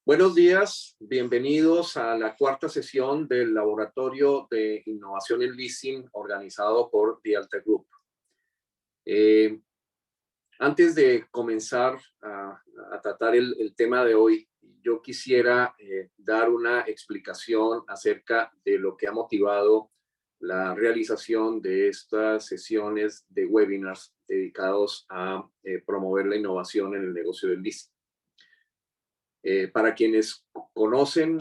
Buenos días, bienvenidos a la cuarta sesión del Laboratorio de Innovación en Leasing organizado por The Alta Group. Antes de comenzar a tratar el tema de hoy, yo quisiera dar una explicación acerca de lo que ha motivado la realización de estas sesiones de webinars dedicados a promover la innovación en el negocio del leasing. Para quienes conocen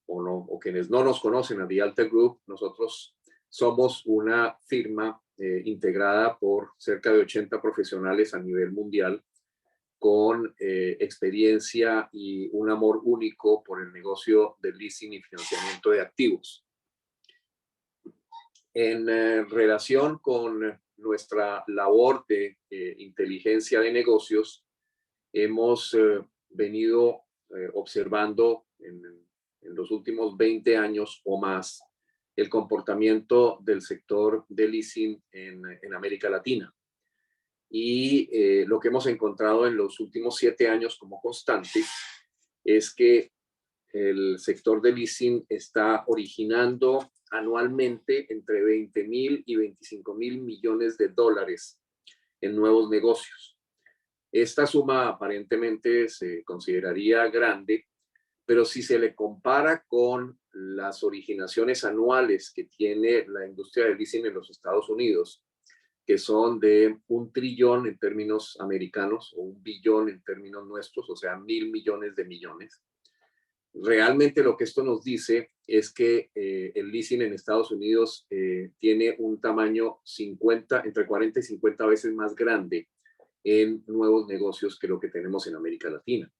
o quienes no nos conocen a The Alta Group, nosotros somos una firma integrada por cerca de 80 profesionales a nivel mundial con experiencia y un amor único por el negocio del leasing y financiamiento de activos. En relación con nuestra labor de inteligencia de negocios, hemos venido observando en los últimos 20 años o más el comportamiento del sector de leasing en América Latina. Y lo que hemos encontrado en los últimos 7 años como constante es que el sector de leasing está originando anualmente entre 20.000 y 25.000 millones de dólares en nuevos negocios. Esta suma aparentemente se consideraría grande, pero si se le compara con las originaciones anuales que tiene la industria del leasing en los Estados Unidos, que son de 1 trillón en términos americanos o 1 billón en términos nuestros, o sea, 1.000 millones de millones. Realmente lo que esto nos dice es que el leasing en Estados Unidos tiene un tamaño entre 40 y 50 veces más grande en nuevos negocios que lo que tenemos en América Latina.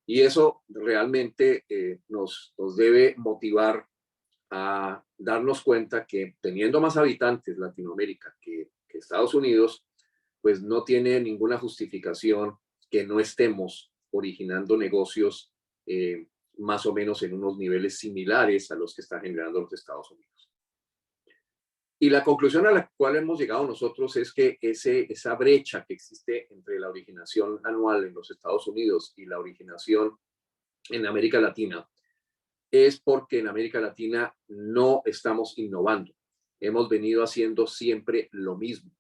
Y eso realmente nos debe motivar a darnos cuenta que teniendo más habitantes Latinoamérica que Estados Unidos, pues no tiene ninguna justificación que no estemos originando negocios más o menos en unos niveles similares a los que están generando los Estados Unidos. Y la conclusión a la cual hemos llegado nosotros es que esa brecha que existe entre la originación anual en los Estados Unidos y la originación en América Latina es porque en América Latina no estamos innovando. Hemos venido haciendo siempre lo mismo.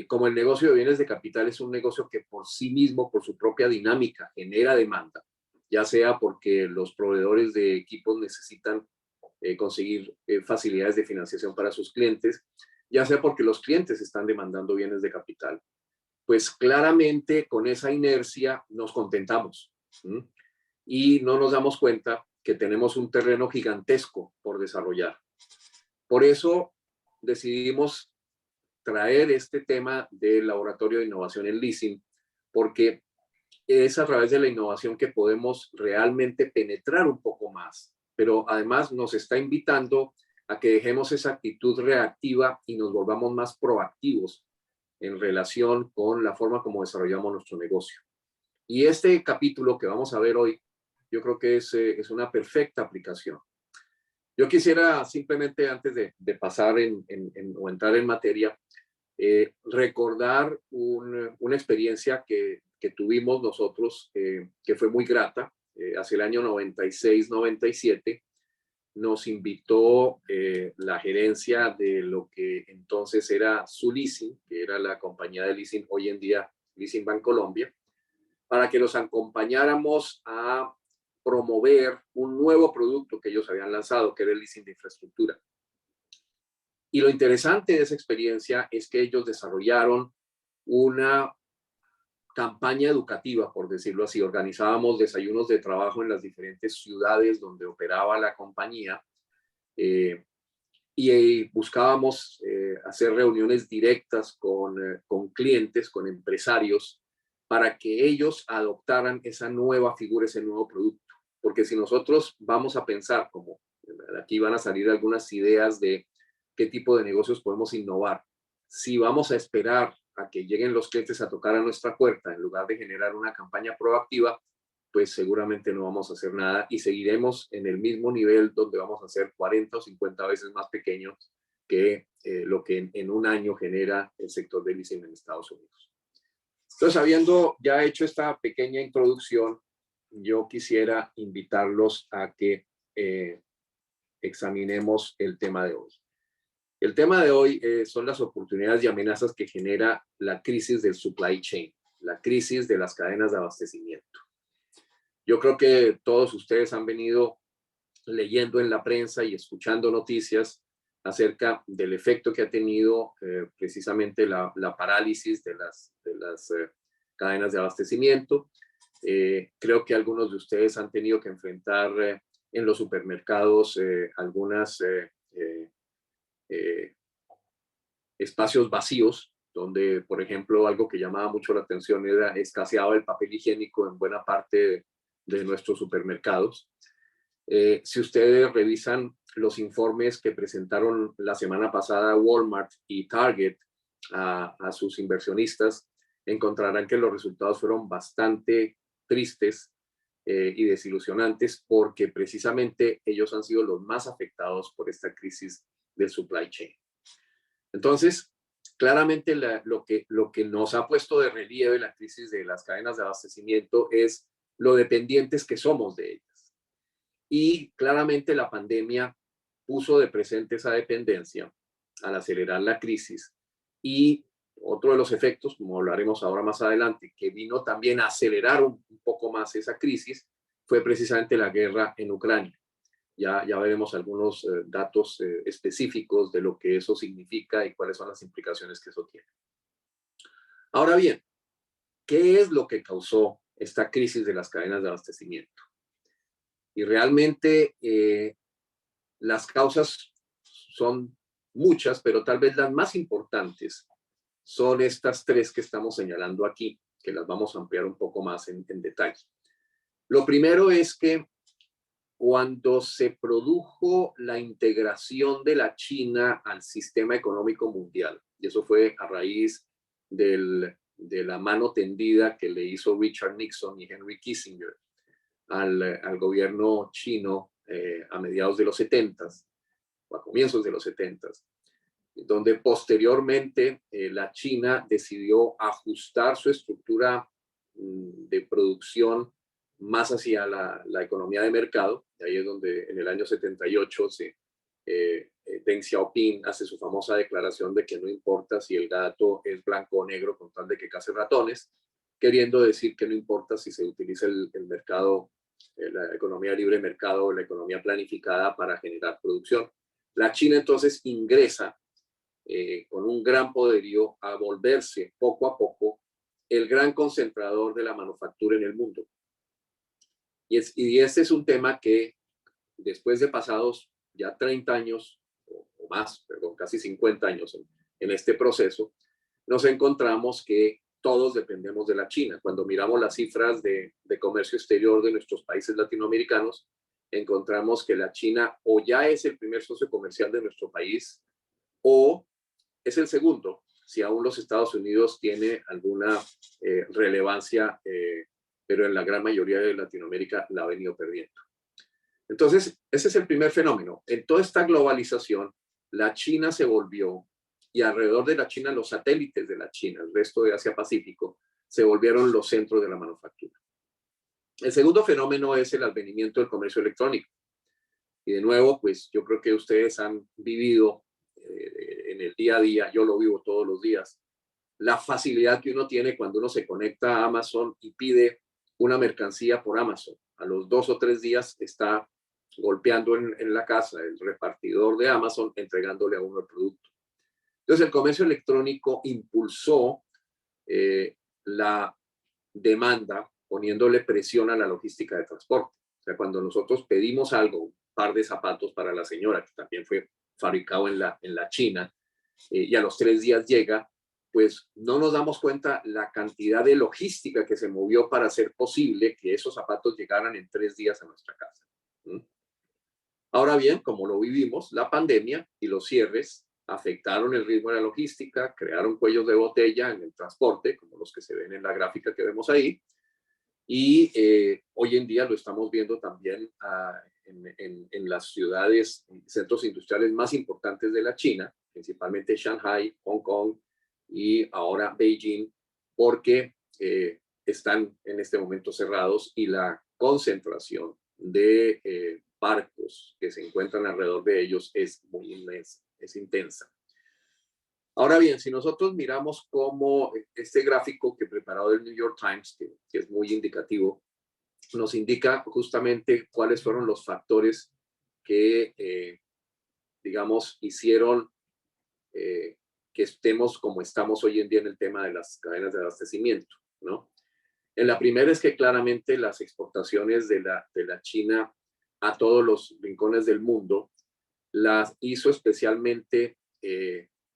Como el negocio de bienes de capital es un negocio que por sí mismo, por su propia dinámica, genera demanda, ya sea porque los proveedores de equipos necesitan conseguir facilidades de financiación para sus clientes, ya sea porque los clientes están demandando bienes de capital. Pues claramente con esa inercia nos contentamos y no nos damos cuenta que tenemos un terreno gigantesco por desarrollar. Por eso decidimos traer este tema del Laboratorio de Innovación en Leasing, porque es a través de la innovación que podemos realmente penetrar un poco más, pero además nos está invitando a que dejemos esa actitud reactiva y nos volvamos más proactivos en relación con la forma como desarrollamos nuestro negocio. Y este capítulo que vamos a ver hoy, yo creo que es una perfecta aplicación. Yo quisiera simplemente, antes de pasar o entrar en materia, recordar una experiencia que tuvimos nosotros, que fue muy grata. Hacia el año 96-97 nos invitó la gerencia de lo que entonces era Su Leasing, que era la compañía de leasing hoy en día Leasing Bancolombia, para que los acompañáramos a promover un nuevo producto que ellos habían lanzado, que era el leasing de infraestructura. Y lo interesante de esa experiencia es que ellos desarrollaron una campaña educativa, por decirlo así. Organizábamos desayunos de trabajo en las diferentes ciudades donde operaba la compañía y buscábamos hacer reuniones directas con clientes, con empresarios, para que ellos adoptaran esa nueva figura, ese nuevo producto. Porque si nosotros vamos a pensar, como aquí van a salir algunas ideas de qué tipo de negocios podemos innovar, si vamos a esperar a que lleguen los clientes a tocar a nuestra puerta en lugar de generar una campaña proactiva, pues seguramente no vamos a hacer nada y seguiremos en el mismo nivel donde vamos a ser 40 o 50 veces más pequeños que lo que en un año genera el sector de leasing en Estados Unidos. Entonces, habiendo ya hecho esta pequeña introducción, yo quisiera invitarlos a que examinemos el tema de hoy. El tema de hoy son las oportunidades y amenazas que genera la crisis del supply chain, la crisis de las cadenas de abastecimiento. Yo creo que todos ustedes han venido leyendo en la prensa y escuchando noticias acerca del efecto que ha tenido precisamente la parálisis de las cadenas de abastecimiento. Creo que algunos de ustedes han tenido que enfrentar en los supermercados algunas espacios vacíos, donde, por ejemplo, algo que llamaba mucho la atención era escaseaba el papel higiénico en buena parte de nuestros supermercados. Si ustedes revisan los informes que presentaron la semana pasada Walmart y Target a sus inversionistas, encontrarán que los resultados fueron bastante tristes y desilusionantes, porque precisamente ellos han sido los más afectados por esta crisis del supply chain. Entonces, claramente lo que nos ha puesto de relieve la crisis de las cadenas de abastecimiento es lo dependientes que somos de ellas. Y claramente la pandemia puso de presente esa dependencia al acelerar la crisis. Y otro de los efectos, como hablaremos ahora más adelante, que vino también a acelerar un poco más esa crisis, fue precisamente la guerra en Ucrania. Ya veremos algunos datos específicos de lo que eso significa y cuáles son las implicaciones que eso tiene. Ahora bien, ¿qué es lo que causó esta crisis de las cadenas de abastecimiento? Y realmente las causas son muchas, pero tal vez las más importantes son estas tres que estamos señalando aquí, que las vamos a ampliar un poco más en detalle. Lo primero es que cuando se produjo la integración de la China al sistema económico mundial, y eso fue a raíz de la mano tendida que le hizo Richard Nixon y Henry Kissinger al gobierno chino a mediados de los 70s, o a comienzos de los 70s, donde posteriormente la China decidió ajustar su estructura de producción más hacia la economía de mercado. Ahí es donde en el año 78 Deng Xiaoping hace su famosa declaración de que no importa si el gato es blanco o negro con tal de que case ratones, queriendo decir que no importa si se utiliza el mercado, la economía libre de mercado o la economía planificada para generar producción. La China entonces ingresa con un gran poderío a volverse poco a poco el gran concentrador de la manufactura en el mundo. Y este es un tema que después de pasados ya 30 años o más, perdón, casi 50 años en este proceso, nos encontramos que todos dependemos de la China. Cuando miramos las cifras de comercio exterior de nuestros países latinoamericanos, encontramos que la China o ya es el primer socio comercial de nuestro país o es el segundo, si aún los Estados Unidos tiene alguna relevancia, pero en la gran mayoría de Latinoamérica la ha venido perdiendo. Entonces, ese es el primer fenómeno. En toda esta globalización, la China se volvió, y alrededor de la China, los satélites de la China, el resto de Asia-Pacífico, se volvieron los centros de la manufactura. El segundo fenómeno es el advenimiento del comercio electrónico. Y de nuevo, pues yo creo que ustedes han vivido en el día a día, yo lo vivo todos los días, la facilidad que uno tiene cuando uno se conecta a Amazon y pide una mercancía por Amazon. A los 2 o 3 días está golpeando en la casa el repartidor de Amazon, entregándole a uno el producto. Entonces el comercio electrónico impulsó la demanda, poniéndole presión a la logística de transporte. O sea, cuando nosotros pedimos algo, un par de zapatos para la señora, que también fue fabricado en la China, y a los 3 días llega, pues no nos damos cuenta la cantidad de logística que se movió para hacer posible que esos zapatos llegaran en 3 días a nuestra casa. Ahora bien, como lo vivimos, la pandemia y los cierres afectaron el ritmo de la logística, crearon cuellos de botella en el transporte, como los que se ven en la gráfica que vemos ahí, y hoy en día lo estamos viendo también en las ciudades, centros industriales más importantes de la China, principalmente Shanghai, Hong Kong y ahora Beijing, porque están en este momento cerrados y la concentración de barcos que se encuentran alrededor de ellos es muy inmensa, es intensa. Ahora bien, si nosotros miramos cómo este gráfico que preparó el New York Times, que es muy indicativo, nos indica justamente cuáles fueron los factores que, digamos, hicieron que estemos como estamos hoy en día en el tema de las cadenas de abastecimiento, ¿no? En la primera es que claramente las exportaciones de la China a todos los rincones del mundo las hizo especialmente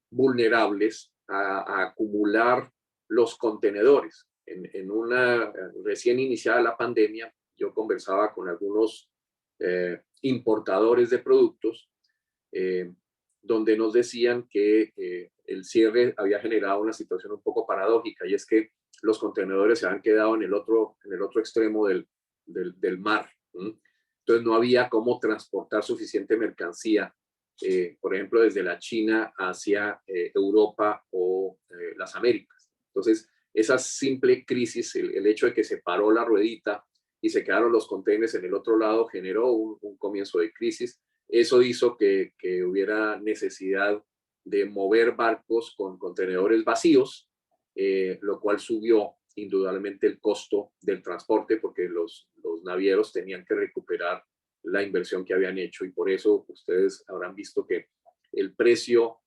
vulnerables a acumular los contenedores. En una recién iniciada la pandemia, yo conversaba con algunos importadores de productos donde nos decían que el cierre había generado una situación un poco paradójica, y es que los contenedores se han quedado en el otro extremo del mar. Entonces no había cómo transportar suficiente mercancía, por ejemplo, desde la China hacia Europa o las Américas. Entonces, esa simple crisis, el hecho de que se paró la ruedita y se quedaron los contenedores en el otro lado, generó un comienzo de crisis. Eso hizo que hubiera necesidad de mover barcos con contenedores vacíos, lo cual subió indudablemente el costo del transporte, porque los navieros tenían que recuperar la inversión que habían hecho, y por eso ustedes habrán visto que el precio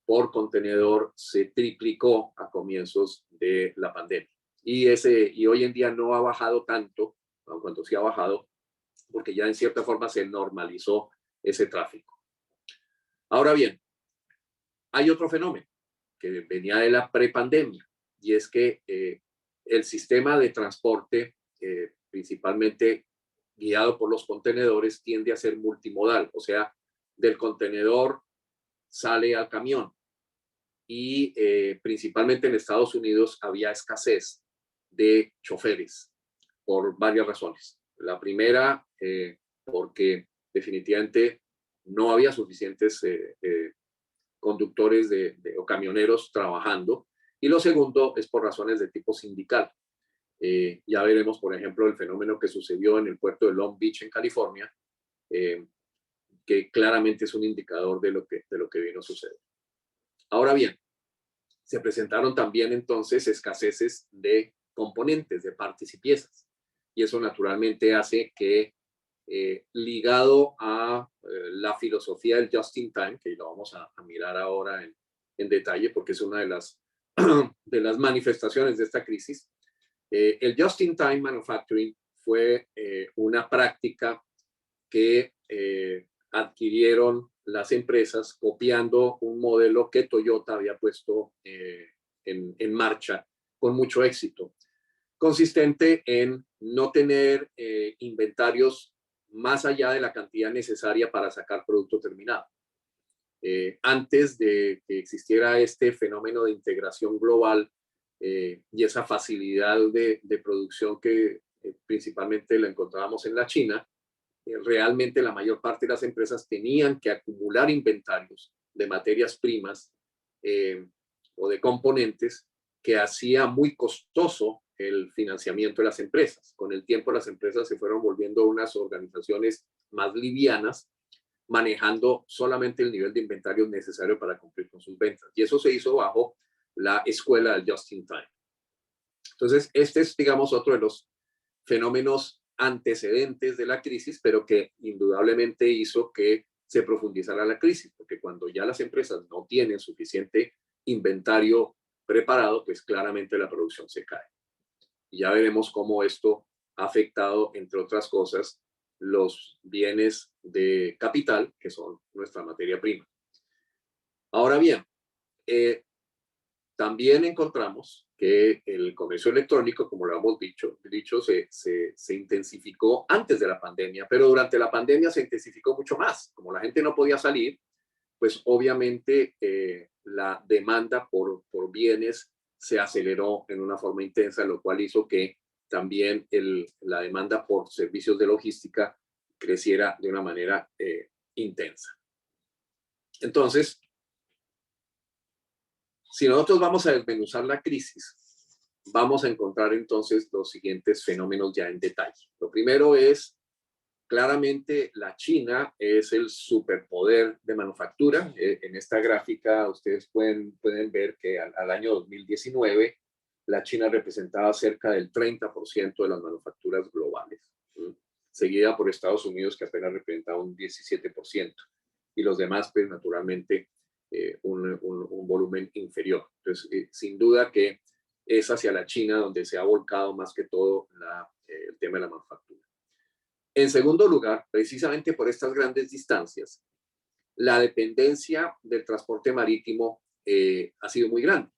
por contenedor se triplicó a comienzos de la pandemia. Y hoy en día no ha bajado tanto, aun cuando sí ha bajado, porque ya en cierta forma se normalizó ese tráfico. Ahora bien, hay otro fenómeno que venía de la prepandemia, y es que el sistema de transporte, principalmente guiado por los contenedores, tiende a ser multimodal, o sea, del contenedor sale al camión, y principalmente en Estados Unidos había escasez de choferes por varias razones. La primera, porque definitivamente no había suficientes conductores o camioneros trabajando, y lo segundo es por razones de tipo sindical. Ya veremos, por ejemplo, el fenómeno que sucedió en el puerto de Long Beach, en California, que claramente es un indicador de lo que vino a suceder. Ahora bien, se presentaron también entonces escaseces de componentes, de partes y piezas, y eso naturalmente hace que, ligado a la filosofía del just in time, que lo vamos a mirar ahora en detalle, porque es una de las manifestaciones de esta crisis, el just in time manufacturing fue una práctica que adquirieron las empresas copiando un modelo que Toyota había puesto en marcha con mucho éxito, consistente en no tener inventarios más allá de la cantidad necesaria para sacar producto terminado. Antes de que existiera este fenómeno de integración global y esa facilidad de producción que principalmente la encontrábamos en la China, realmente la mayor parte de las empresas tenían que acumular inventarios de materias primas o de componentes, que hacía muy costoso el financiamiento de las empresas. Con el tiempo las empresas se fueron volviendo unas organizaciones más livianas, manejando solamente el nivel de inventario necesario para cumplir con sus ventas. Y eso se hizo bajo la escuela del just in time. Entonces, este es, digamos, otro de los fenómenos antecedentes de la crisis, pero que indudablemente hizo que se profundizara la crisis, porque cuando ya las empresas no tienen suficiente inventario preparado, pues claramente la producción se cae. Y ya veremos cómo esto ha afectado, entre otras cosas, los bienes de capital, que son nuestra materia prima. Ahora bien, también encontramos que el comercio electrónico, como lo hemos dicho se intensificó antes de la pandemia, pero durante la pandemia se intensificó mucho más. Como la gente no podía salir, pues obviamente la demanda por bienes se aceleró en una forma intensa, lo cual hizo que también la demanda por servicios de logística creciera de una manera intensa. Entonces, si nosotros vamos a desmenuzar la crisis, vamos a encontrar entonces los siguientes fenómenos ya en detalle. Lo primero es, claramente, la China es el superpoder de manufactura. En esta gráfica ustedes pueden ver que al año 2019 la China representaba cerca del 30% de las manufacturas globales, seguida por Estados Unidos, que apenas representaba un 17%, y los demás, pues naturalmente, un volumen inferior. Entonces, sin duda que es hacia la China donde se ha volcado más que todo el tema de la manufactura. En segundo lugar, precisamente por estas grandes distancias, la dependencia del transporte marítimo ha sido muy grande.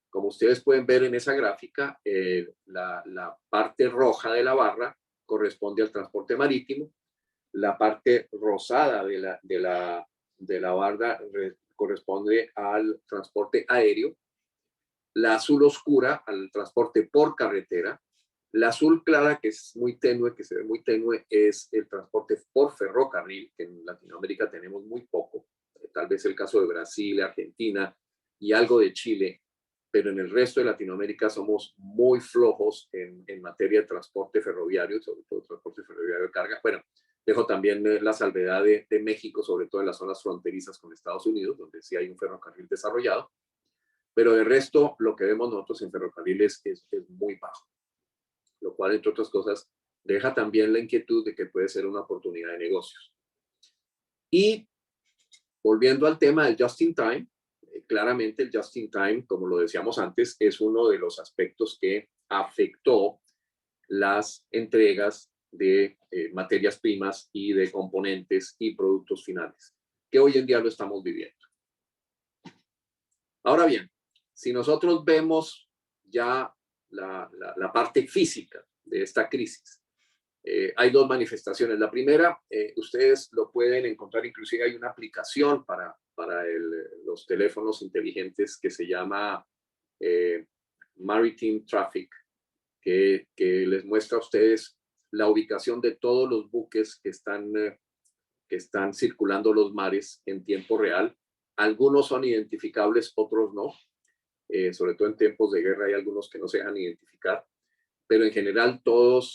Como ustedes pueden ver en esa gráfica, la parte roja de la barra corresponde al transporte marítimo, la parte rosada de la barra corresponde al transporte aéreo, la azul oscura al transporte por carretera, la azul clara, que es muy tenue, que se ve muy tenue, es el transporte por ferrocarril, que en Latinoamérica tenemos muy poco, tal vez el caso de Brasil, Argentina y algo de Chile, pero en el resto de Latinoamérica somos muy flojos en materia de transporte ferroviario, sobre todo transporte ferroviario de carga. Bueno, dejo también la salvedad de México, sobre todo en las zonas fronterizas con Estados Unidos, donde sí hay un ferrocarril desarrollado, pero de resto lo que vemos nosotros en ferrocarriles es muy bajo, lo cual, entre otras cosas, deja también la inquietud de que puede ser una oportunidad de negocios. Y volviendo al tema del just in time, claramente el just in time, como lo decíamos antes, es uno de los aspectos que afectó las entregas de materias primas y de componentes y productos finales, que hoy en día lo estamos viviendo. Ahora bien, si nosotros vemos ya la parte física de esta crisis, hay dos manifestaciones. La primera, ustedes lo pueden encontrar, inclusive hay una aplicación para los teléfonos inteligentes que se llama Maritime Traffic, que les muestra a ustedes la ubicación de todos los buques que están circulando los mares en tiempo real. Algunos son identificables, otros no. Sobre todo en tiempos de guerra hay algunos que no se dejan identificar, pero en general todos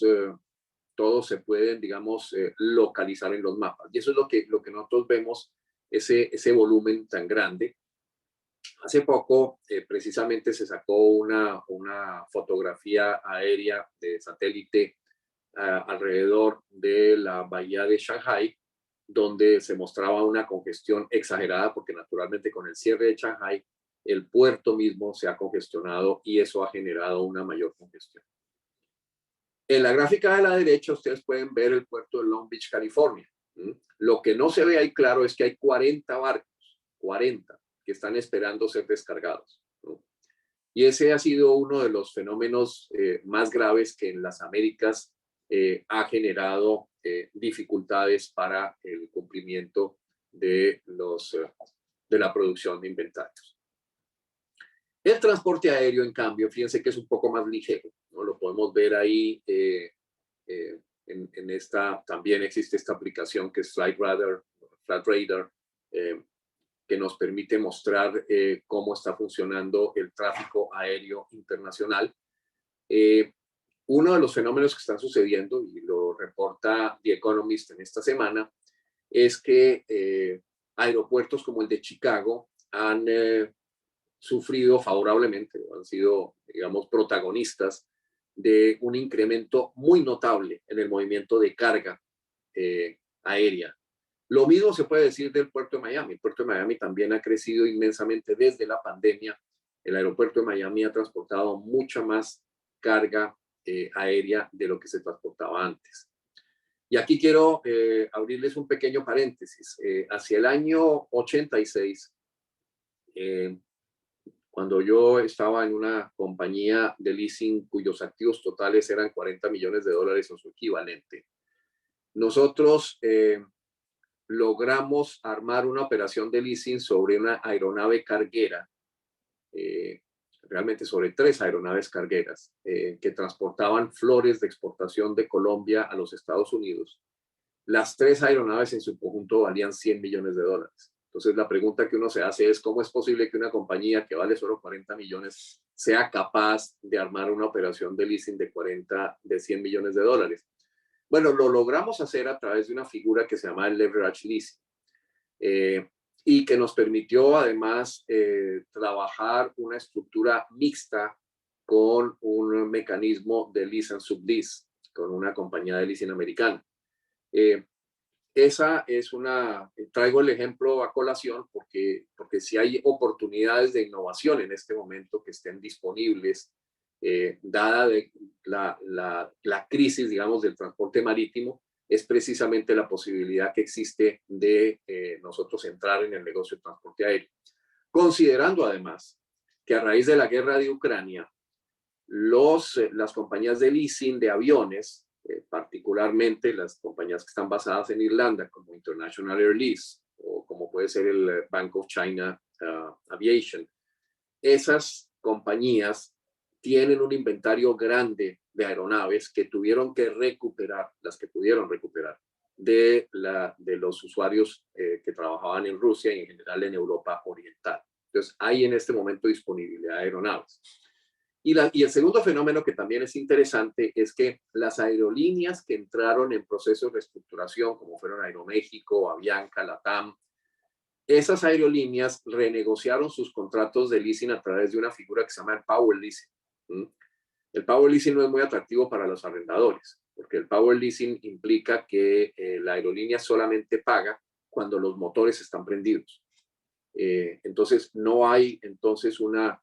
se pueden, digamos, localizar en los mapas. Y eso es lo que nosotros vemos, ese volumen tan grande. Hace poco, precisamente, se sacó una fotografía aérea de satélite alrededor de la bahía de Shanghái, donde se mostraba una congestión exagerada, porque naturalmente con el cierre de Shanghái, el puerto mismo se ha congestionado y eso ha generado una mayor congestión. En la gráfica de la derecha ustedes pueden ver el puerto de Long Beach, California. Lo que no se ve ahí claro es que hay 40 barcos, 40, que están esperando ser descargados. Y ese ha sido uno de los fenómenos más graves que en las Américas ha generado dificultades para el cumplimiento de la producción de inventarios. El transporte aéreo, en cambio, fíjense que es un poco más ligero, ¿no? Lo podemos ver ahí, en esta, también existe esta aplicación que es Flight Radar, que nos permite mostrar cómo está funcionando el tráfico aéreo internacional. Uno de los fenómenos que están sucediendo, y lo reporta The Economist en esta semana, es que aeropuertos como el de Chicago han sufrido favorablemente, han sido, digamos, protagonistas de un incremento muy notable en el movimiento de carga aérea. Lo mismo se puede decir del puerto de Miami. El puerto de Miami también ha crecido inmensamente desde la pandemia. El aeropuerto de Miami ha transportado mucha más carga aérea de lo que se transportaba antes. Y aquí quiero abrirles un pequeño paréntesis. Hacia el año 86, cuando yo estaba en una compañía de leasing cuyos activos totales eran $40 millones o su equivalente, nosotros logramos armar una operación de leasing sobre una aeronave carguera, realmente sobre 3 aeronaves cargueras que transportaban flores de exportación de Colombia a los Estados Unidos. Las 3 aeronaves en su conjunto valían $100 millones. Entonces la pregunta que uno se hace es, ¿cómo es posible que una compañía que vale solo $40 millones sea capaz de armar una operación de leasing de 100 millones de dólares. Bueno, lo logramos hacer a través de una figura que se llama el leverage leasing, y que nos permitió además trabajar una estructura mixta con un mecanismo de lease and sublease, con una compañía de leasing americana. Esa es traigo el ejemplo a colación porque si hay oportunidades de innovación en este momento que estén disponibles, dada la crisis, digamos, del transporte marítimo, es precisamente la posibilidad que existe de nosotros entrar en el negocio de transporte aéreo. Considerando además que a raíz de la guerra de Ucrania, las compañías de leasing de aviones, particularmente las compañías que están basadas en Irlanda, como International Air Lease o como puede ser el Bank of China Aviation, esas compañías tienen un inventario grande de aeronaves que tuvieron que recuperar, las que pudieron recuperar, de los usuarios que trabajaban en Rusia y en general en Europa Oriental. Entonces, hay en este momento disponibilidad de aeronaves. Y el segundo fenómeno que también es interesante es que las aerolíneas que entraron en proceso de reestructuración, como fueron Aeroméxico, Avianca, LATAM, esas aerolíneas renegociaron sus contratos de leasing a través de una figura que se llama el Power Leasing. El Power Leasing no es muy atractivo para los arrendadores, porque el Power Leasing implica que la aerolínea solamente paga cuando los motores están prendidos. Entonces, no hay entonces una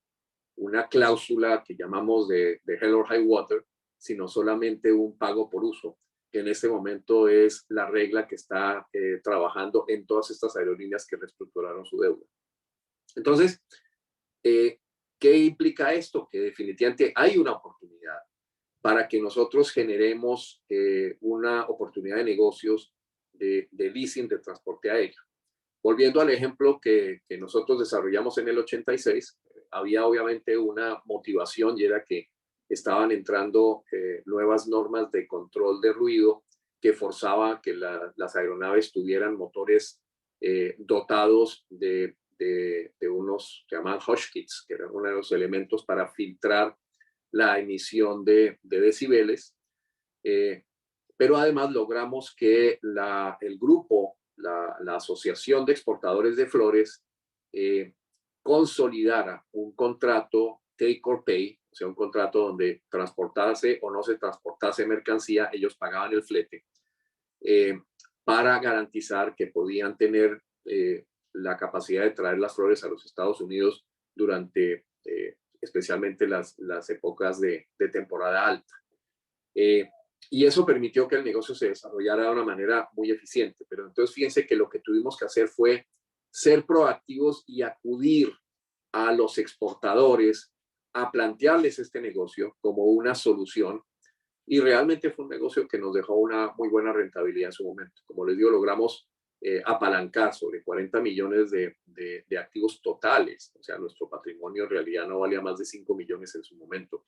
cláusula que llamamos de Hell or High Water, sino solamente un pago por uso, que en este momento es la regla que está trabajando en todas estas aerolíneas que reestructuraron su deuda. Entonces, ¿qué implica esto? Que definitivamente hay una oportunidad para que nosotros generemos una oportunidad de negocios de leasing de transporte aéreo. Volviendo al ejemplo que nosotros desarrollamos en el 86, había obviamente una motivación y era que estaban entrando nuevas normas de control de ruido que forzaba que las aeronaves tuvieran motores dotados de unos que llaman hush kits, que eran uno de los elementos para filtrar la emisión de decibeles. Pero además logramos que el grupo, la Asociación de Exportadores de Flores, consolidara un contrato take or pay, o sea, un contrato donde transportase o no se transportase mercancía, ellos pagaban el flete, para garantizar que podían tener la capacidad de traer las flores a los Estados Unidos durante especialmente las épocas de temporada alta. Y eso permitió que el negocio se desarrollara de una manera muy eficiente. Pero entonces fíjense que lo que tuvimos que hacer fue ser proactivos y acudir a los exportadores a plantearles este negocio como una solución. Y realmente fue un negocio que nos dejó una muy buena rentabilidad en su momento. Como les digo, logramos apalancar sobre 40 millones de activos totales. O sea, nuestro patrimonio en realidad no valía más de 5 millones en su momento.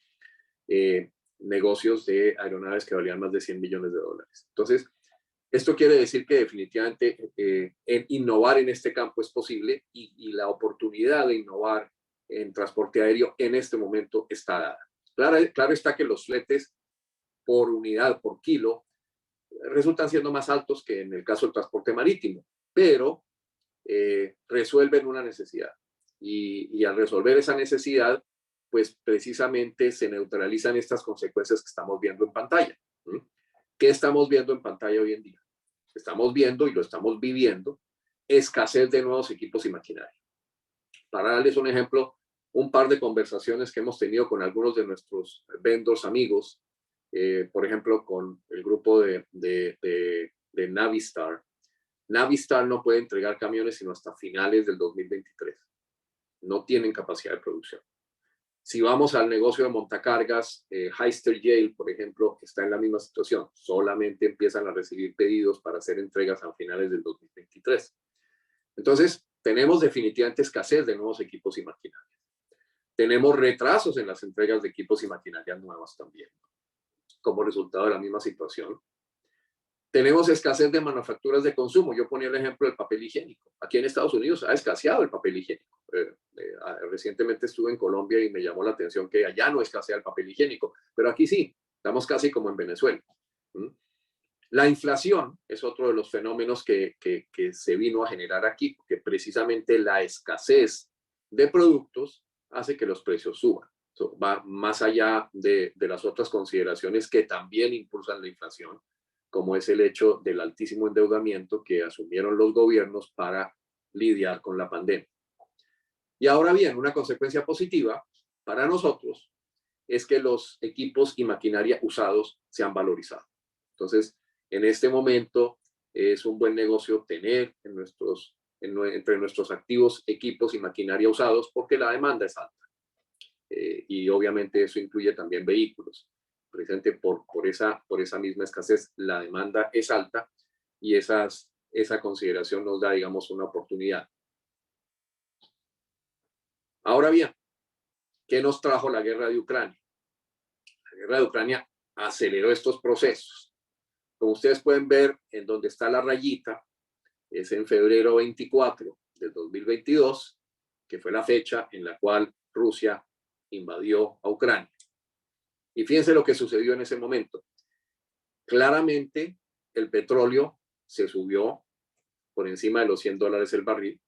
Negocios de aeronaves que valían más de 100 millones de dólares. Entonces, esto quiere decir que definitivamente innovar en este campo es posible y la oportunidad de innovar en transporte aéreo en este momento está dada. Claro está que los fletes por unidad, por kilo, resultan siendo más altos que en el caso del transporte marítimo, pero resuelven una necesidad. Y al resolver esa necesidad, pues precisamente se neutralizan estas consecuencias que estamos viendo en pantalla. ¿Qué estamos viendo en pantalla hoy en día? Estamos viendo y lo estamos viviendo escasez de nuevos equipos y maquinaria. Para darles un ejemplo, un par de conversaciones que hemos tenido con algunos de nuestros vendors amigos, por ejemplo, con el grupo de Navistar. Navistar no puede entregar camiones sino hasta finales del 2023. No tienen capacidad de producción. Si vamos al negocio de montacargas, Hyster Yale, por ejemplo, está en la misma situación. Solamente empiezan a recibir pedidos para hacer entregas a finales del 2023. Entonces, tenemos definitivamente escasez de nuevos equipos y maquinaria. Tenemos retrasos en las entregas de equipos y maquinarias nuevas también, como resultado de la misma situación. Tenemos escasez de manufacturas de consumo. Yo ponía el ejemplo del papel higiénico. Aquí en Estados Unidos ha escaseado el papel higiénico. Recientemente estuve en Colombia y me llamó la atención que allá no escasea el papel higiénico, pero aquí sí, estamos casi como en Venezuela. La inflación es otro de los fenómenos que se vino a generar aquí, porque precisamente la escasez de productos hace que los precios suban. Eso va más allá de las otras consideraciones que también impulsan la inflación, como es el hecho del altísimo endeudamiento que asumieron los gobiernos para lidiar con la pandemia. Y ahora bien, una consecuencia positiva para nosotros es que los equipos y maquinaria usados se han valorizado. Entonces, en este momento es un buen negocio tener entre nuestros activos equipos y maquinaria usados porque la demanda es alta. Y obviamente eso incluye también vehículos. Precisamente por esa misma escasez, la demanda es alta y esa consideración nos da, digamos, una oportunidad. Ahora bien, ¿qué nos trajo la guerra de Ucrania? La guerra de Ucrania aceleró estos procesos. Como ustedes pueden ver, en donde está la rayita, es en febrero 24 del 2022, que fue la fecha en la cual Rusia invadió a Ucrania. Y fíjense lo que sucedió en ese momento. Claramente, el petróleo se subió por encima de los $100 el barril.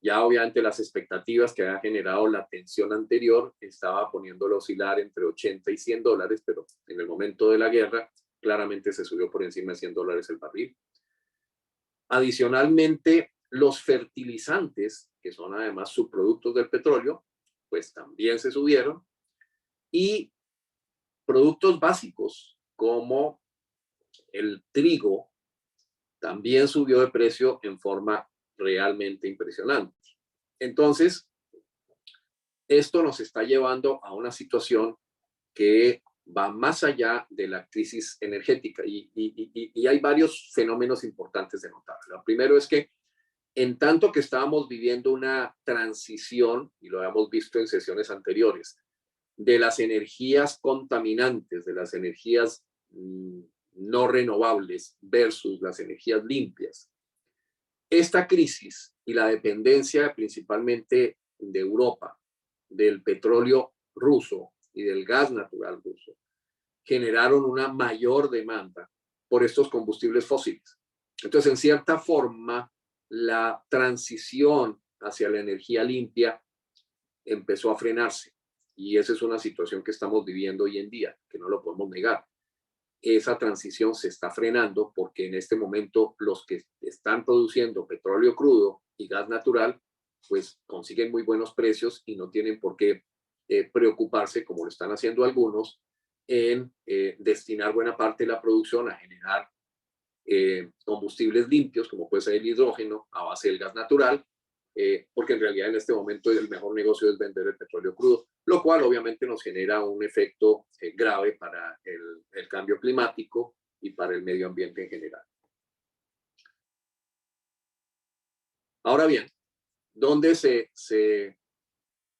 Ya obviamente las expectativas que había generado la tensión anterior estaba poniéndolo a oscilar entre 80 y $100, pero en el momento de la guerra claramente se subió por encima de $100 el barril. Adicionalmente, los fertilizantes, que son además subproductos del petróleo, pues también se subieron. Y productos básicos como el trigo también subió de precio en forma realmente impresionante. Entonces, esto nos está llevando a una situación que va más allá de la crisis energética y hay varios fenómenos importantes de notar. Lo primero es que en tanto que estábamos viviendo una transición, y lo habíamos visto en sesiones anteriores, de las energías contaminantes, de las energías no renovables versus las energías limpias, esta crisis y la dependencia principalmente de Europa del petróleo ruso y del gas natural ruso generaron una mayor demanda por estos combustibles fósiles. Entonces, en cierta forma, la transición hacia la energía limpia empezó a frenarse. Y esa es una situación que estamos viviendo hoy en día, que no lo podemos negar. Esa transición se está frenando porque en este momento los que están produciendo petróleo crudo y gas natural, pues consiguen muy buenos precios y no tienen por qué preocuparse, como lo están haciendo algunos, en destinar buena parte de la producción a generar combustibles limpios, como puede ser el hidrógeno a base del gas natural, porque en realidad en este momento el mejor negocio es vender el petróleo crudo, lo cual obviamente nos genera un efecto grave para el cambio climático y para el medio ambiente en general. Ahora bien, ¿dónde se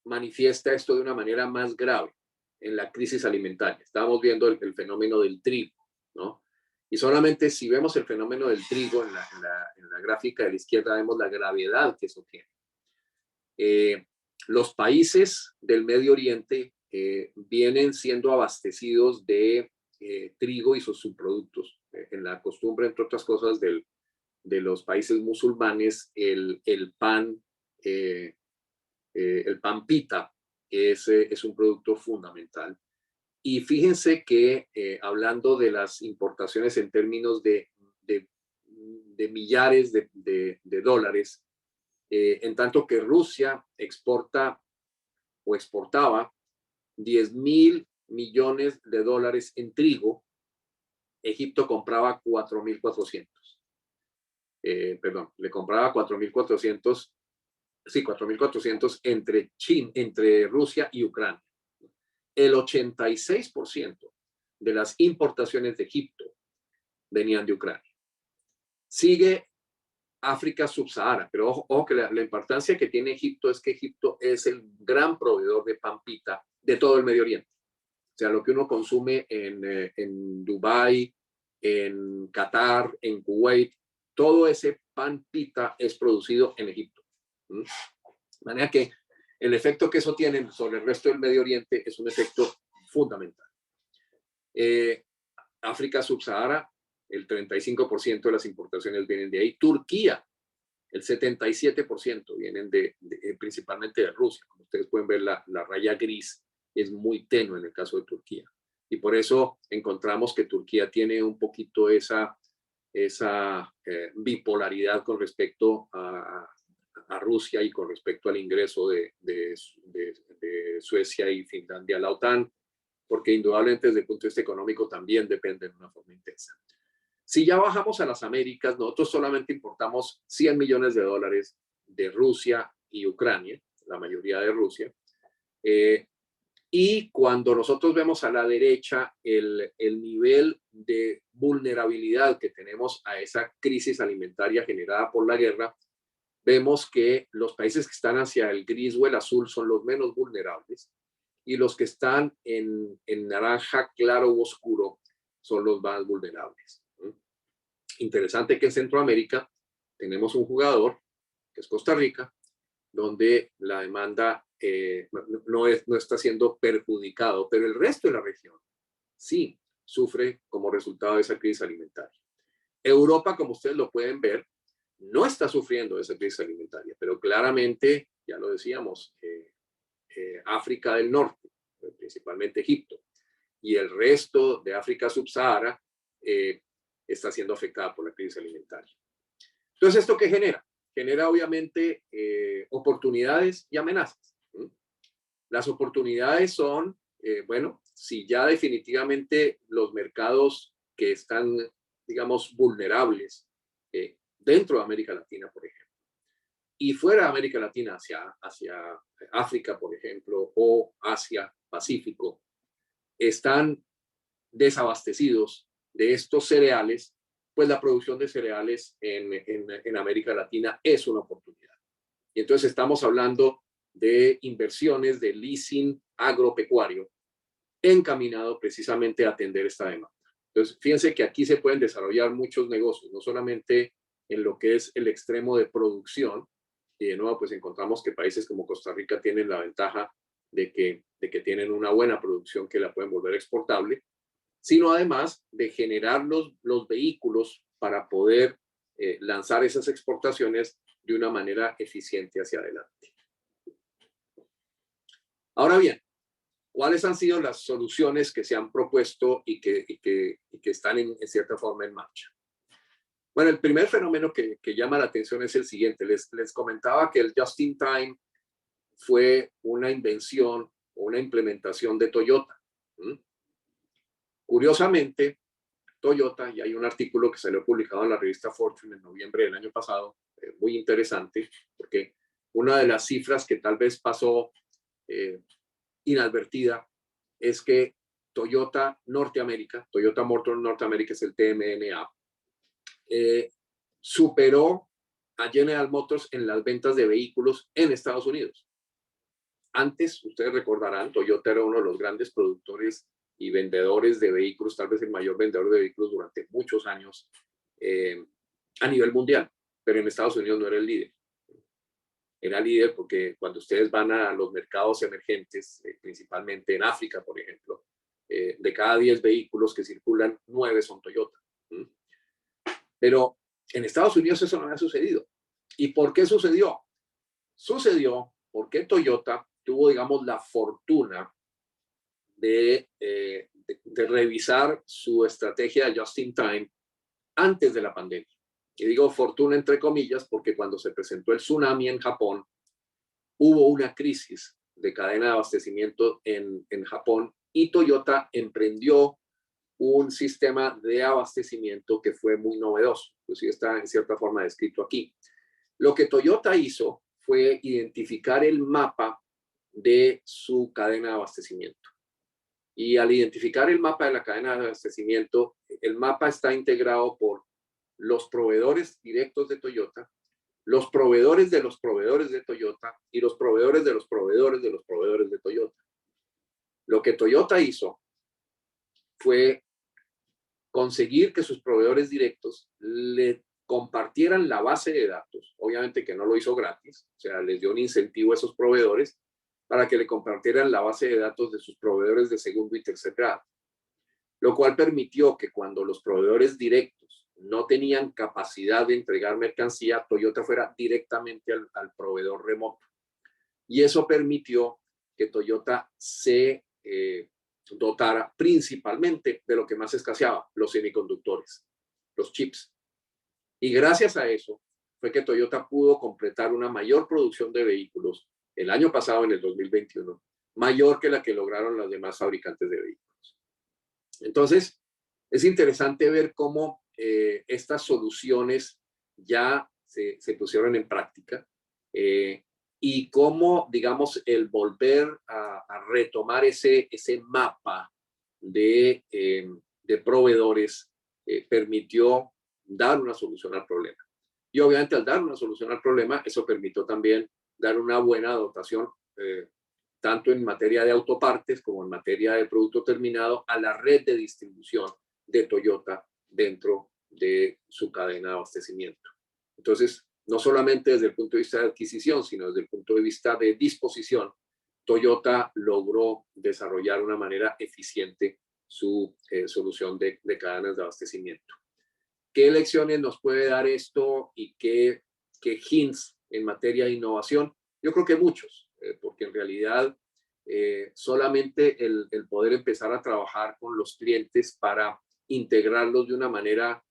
manifiesta esto de una manera más grave? En la crisis alimentaria. Estábamos viendo el fenómeno del trigo, ¿no? Y solamente si vemos el fenómeno del trigo en la gráfica de la izquierda, vemos la gravedad que eso tiene. Los países del Medio Oriente vienen siendo abastecidos de trigo y sus subproductos. En la costumbre, entre otras cosas, de los países musulmanes, el pan pita es un producto fundamental. Y fíjense que hablando de las importaciones en términos de millares de dólares, en tanto que Rusia exporta o exportaba 10.000 millones de dólares en trigo, Egipto compraba 4.400. Le compraba 4.400, sí, 4.400 entre Rusia y Ucrania. El 86% de las importaciones de Egipto venían de Ucrania. Sigue África subsahara, pero ojo que la importancia que tiene Egipto es que Egipto es el gran proveedor de pan pita de todo el Medio Oriente. O sea, lo que uno consume en Dubái, en Qatar, en Kuwait, todo ese pan pita es producido en Egipto. De manera que el efecto que eso tiene sobre el resto del Medio Oriente es un efecto fundamental. África subsahara, el 35% de las importaciones vienen de ahí. Turquía, el 77% vienen principalmente de Rusia. Como ustedes pueden ver, la raya gris es muy tenue en el caso de Turquía. Y por eso encontramos que Turquía tiene un poquito esa bipolaridad con respecto a Rusia y con respecto al ingreso de Suecia y Finlandia a la OTAN, porque indudablemente desde el punto de vista económico también dependen de una forma intensa. Si ya bajamos a las Américas, nosotros solamente importamos 100 millones de dólares de Rusia y Ucrania, la mayoría de Rusia. Y cuando nosotros vemos a la derecha el nivel de vulnerabilidad que tenemos a esa crisis alimentaria generada por la guerra, vemos que los países que están hacia el gris o el azul son los menos vulnerables y los que están en naranja claro o oscuro son los más vulnerables. Interesante que en Centroamérica tenemos un jugador, que es Costa Rica, donde la demanda no está siendo perjudicado, pero el resto de la región sí sufre como resultado de esa crisis alimentaria. Europa, como ustedes lo pueden ver, no está sufriendo esa crisis alimentaria, pero claramente, ya lo decíamos, África del Norte, principalmente Egipto, y el resto de África subsahara está siendo afectada por la crisis alimentaria. Entonces, ¿esto qué genera? Genera obviamente oportunidades y amenazas. Las oportunidades son, bueno, si ya definitivamente los mercados que están, digamos, vulnerables dentro de América Latina, por ejemplo, y fuera de América Latina hacia África, por ejemplo, o Asia, Pacífico, están desabastecidos de estos cereales, pues la producción de cereales en América Latina es una oportunidad. Y entonces estamos hablando de inversiones de leasing agropecuario encaminado precisamente a atender esta demanda. Entonces, fíjense que aquí se pueden desarrollar muchos negocios, no solamente en lo que es el extremo de producción, y de nuevo pues encontramos que países como Costa Rica tienen la ventaja de que tienen una buena producción que la pueden volver exportable, sino además de generar los vehículos para poder lanzar esas exportaciones de una manera eficiente hacia adelante. Ahora bien, ¿cuáles han sido las soluciones que se han propuesto y que están en cierta forma en marcha? Bueno, el primer fenómeno que llama la atención es el siguiente. Les comentaba que el Just in Time fue una invención o una implementación de Toyota. Curiosamente, Toyota, y hay un artículo que salió publicado en la revista Fortune en noviembre del año pasado, muy interesante, porque una de las cifras que tal vez pasó inadvertida es que Toyota Norteamérica, Toyota Motor Norteamérica es el TMNA, superó a General Motors en las ventas de vehículos en Estados Unidos. Antes, ustedes recordarán, Toyota era uno de los grandes productores y vendedores de vehículos, tal vez el mayor vendedor de vehículos durante muchos años a nivel mundial, pero en Estados Unidos no era el líder. Era líder porque cuando ustedes van a los mercados emergentes, principalmente en África, por ejemplo, de cada 10 vehículos que circulan, 9 son Toyota. Pero en Estados Unidos eso no había sucedido. ¿Y por qué sucedió? Sucedió porque Toyota tuvo, digamos, la fortuna de revisar su estrategia de just in time antes de la pandemia. Y digo fortuna entre comillas porque cuando se presentó el tsunami en Japón, hubo una crisis de cadena de abastecimiento en Japón y Toyota emprendió un sistema de abastecimiento que fue muy novedoso. Inclusive está en cierta forma descrito aquí. Lo que Toyota hizo fue identificar el mapa de su cadena de abastecimiento. Y al identificar el mapa de la cadena de abastecimiento, el mapa está integrado por los proveedores directos de Toyota, los proveedores de los proveedores de Toyota y los proveedores de los proveedores de los proveedores de Toyota. Lo que Toyota hizo fue conseguir que sus proveedores directos le compartieran la base de datos, obviamente que no lo hizo gratis, o sea, les dio un incentivo a esos proveedores para que le compartieran la base de datos de sus proveedores de segundo y tercer grado, lo cual permitió que cuando los proveedores directos no tenían capacidad de entregar mercancía, Toyota fuera directamente al proveedor remoto. Y eso permitió que Toyota se dotara principalmente de lo que más escaseaba, los semiconductores, los chips. Y gracias a eso fue que Toyota pudo completar una mayor producción de vehículos el año pasado, en el 2021, mayor que la que lograron los demás fabricantes de vehículos. Entonces, es interesante ver cómo estas soluciones ya se pusieron en práctica y cómo, digamos, el volver a retomar ese mapa de proveedores permitió dar una solución al problema. Y obviamente al dar una solución al problema, eso permitió también dar una buena dotación, tanto en materia de autopartes como en materia de producto terminado, a la red de distribución de Toyota dentro de su cadena de abastecimiento. Entonces, no solamente desde el punto de vista de adquisición, sino desde el punto de vista de disposición, Toyota logró desarrollar de una manera eficiente su solución de cadenas de abastecimiento. ¿Qué lecciones nos puede dar esto y qué hints en materia de innovación? Yo creo que muchos, porque en realidad solamente el poder empezar a trabajar con los clientes para integrarlos de una manera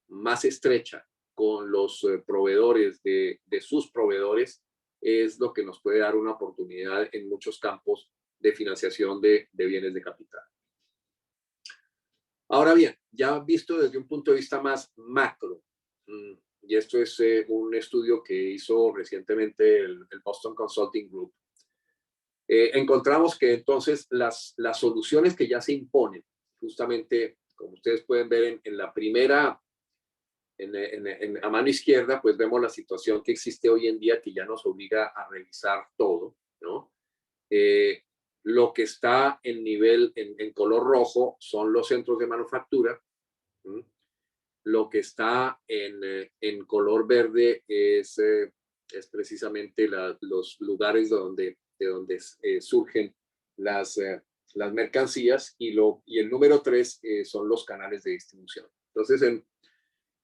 más estrecha con los proveedores de sus proveedores es lo que nos puede dar una oportunidad en muchos campos de financiación de bienes de capital. Ahora bien, ya visto desde un punto de vista más macro, y esto es un estudio que hizo recientemente el Boston Consulting Group, encontramos que entonces las soluciones que ya se imponen, justamente como ustedes pueden ver en la primera, a mano izquierda, pues vemos la situación que existe hoy en día que ya nos obliga a revisar todo, ¿no? Lo que está en nivel, en color rojo, son los centros de manufactura. Lo que está en color verde es precisamente los lugares de donde surgen las mercancías, y el número 3 son los canales de distribución. Entonces,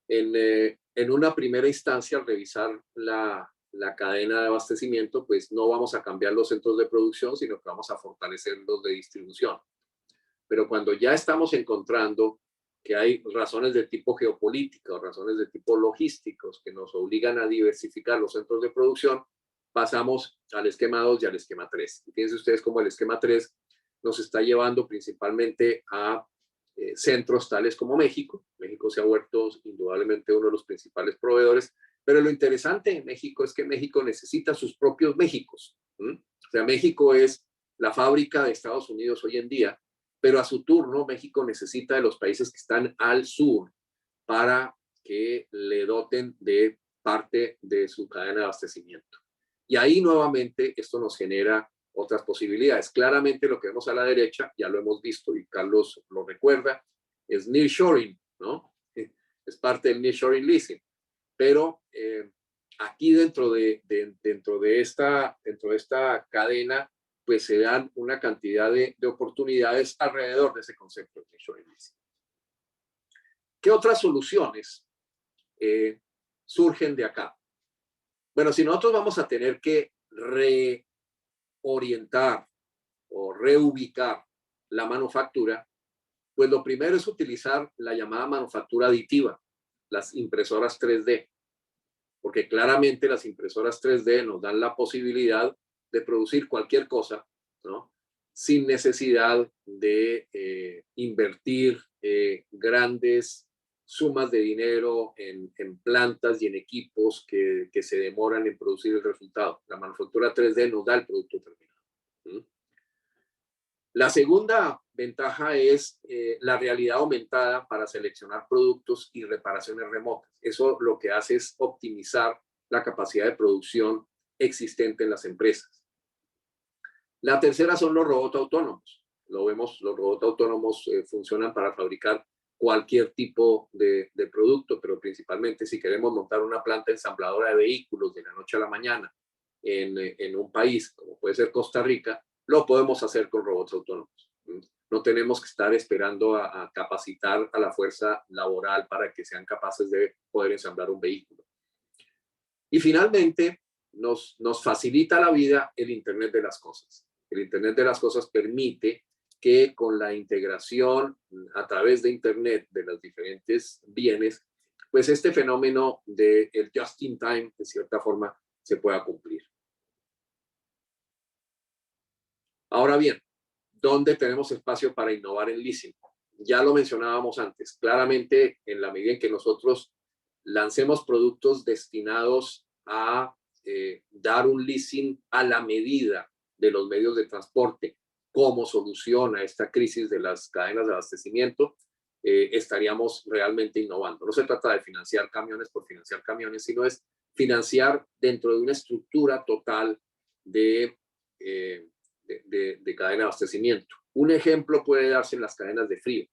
en una primera instancia, al revisar la cadena de abastecimiento, pues no vamos a cambiar los centros de producción, sino que vamos a fortalecer los de distribución. Pero cuando ya estamos encontrando que hay razones de tipo geopolítico, razones de tipo logísticos que nos obligan a diversificar los centros de producción, pasamos al esquema 2 y al esquema 3. Y fíjense ustedes cómo el esquema 3 nos está llevando principalmente a centros tales como México. México se ha vuelto indudablemente uno de los principales proveedores, pero lo interesante en México es que México necesita sus propios Méxicos. O sea, México es la fábrica de Estados Unidos hoy en día, pero a su turno México necesita de los países que están al sur para que le doten de parte de su cadena de abastecimiento. Y ahí nuevamente esto nos genera otras posibilidades. Claramente lo que vemos a la derecha, ya lo hemos visto y Carlos lo recuerda, es nearshoring, ¿no? Es parte del nearshoring leasing. Pero aquí dentro de esta cadena, pues se dan una cantidad de oportunidades alrededor de ese concepto de nearshoring leasing. ¿Qué otras soluciones surgen de acá? Bueno, si nosotros vamos a tener que reorientar o reubicar la manufactura, pues lo primero es utilizar la llamada manufactura aditiva, las impresoras 3D, porque claramente las impresoras 3D nos dan la posibilidad de producir cualquier cosa, ¿no? Sin necesidad de invertir grandes sumas de dinero en plantas y en equipos que se demoran en producir el resultado. La manufactura 3D nos da el producto terminado. La segunda ventaja es la realidad aumentada para seleccionar productos y reparaciones remotas. Eso lo que hace es optimizar la capacidad de producción existente en las empresas. La tercera son los robots autónomos. Lo vemos, los robots autónomos funcionan para fabricar cualquier tipo de producto, pero principalmente si queremos montar una planta ensambladora de vehículos de la noche a la mañana en un país como puede ser Costa Rica, lo podemos hacer con robots autónomos. No tenemos que estar esperando a capacitar a la fuerza laboral para que sean capaces de poder ensamblar un vehículo. Y finalmente, nos facilita la vida el Internet de las cosas. El Internet de las cosas permite que con la integración a través de Internet de los diferentes bienes, pues este fenómeno del just in time, de cierta forma, se pueda cumplir. Ahora bien, ¿dónde tenemos espacio para innovar en leasing? Ya lo mencionábamos antes. Claramente, en la medida en que nosotros lancemos productos destinados a dar un leasing a la medida de los medios de transporte como solución a esta crisis de las cadenas de abastecimiento, estaríamos realmente innovando. No se trata de financiar camiones por financiar camiones, sino es financiar dentro de una estructura total de cadena de abastecimiento. Un ejemplo puede darse en las cadenas de frío.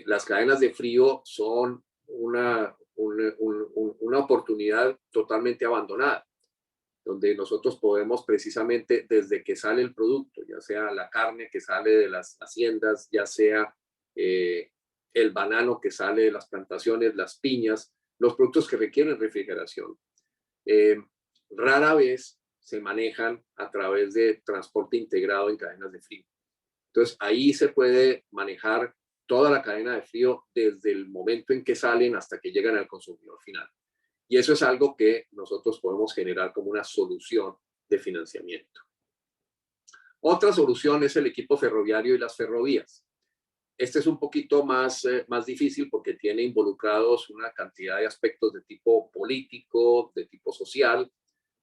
Las cadenas de frío son una oportunidad totalmente abandonada, donde nosotros podemos precisamente desde que sale el producto, ya sea la carne que sale de las haciendas, ya sea el banano que sale de las plantaciones, las piñas, los productos que requieren refrigeración. Rara vez se manejan a través de transporte integrado en cadenas de frío. Entonces, ahí se puede manejar toda la cadena de frío desde el momento en que salen hasta que llegan al consumidor final. Y eso es algo que nosotros podemos generar como una solución de financiamiento. Otra solución es el equipo ferroviario y las ferrovías. Este es un poquito más difícil porque tiene involucrados una cantidad de aspectos de tipo político, de tipo social.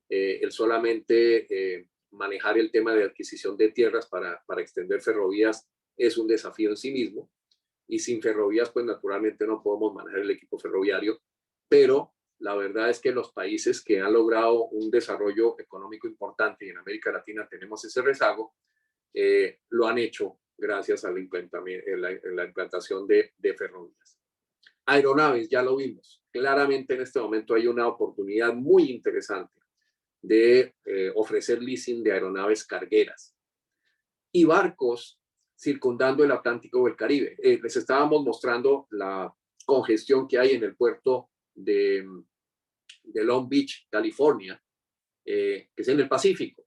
El solamente manejar el tema de adquisición de tierras para extender ferrovías es un desafío en sí mismo. Y sin ferrovías, pues naturalmente no podemos manejar el equipo ferroviario, pero la verdad es que los países que han logrado un desarrollo económico importante, y en América Latina tenemos ese rezago, lo han hecho gracias a la implantación de ferrovías. Aeronaves, ya lo vimos. Claramente en este momento hay una oportunidad muy interesante de ofrecer leasing de aeronaves cargueras y barcos circundando el Atlántico o el Caribe. Les estábamos mostrando la congestión que hay en el puerto de Long Beach, California, que es en el Pacífico.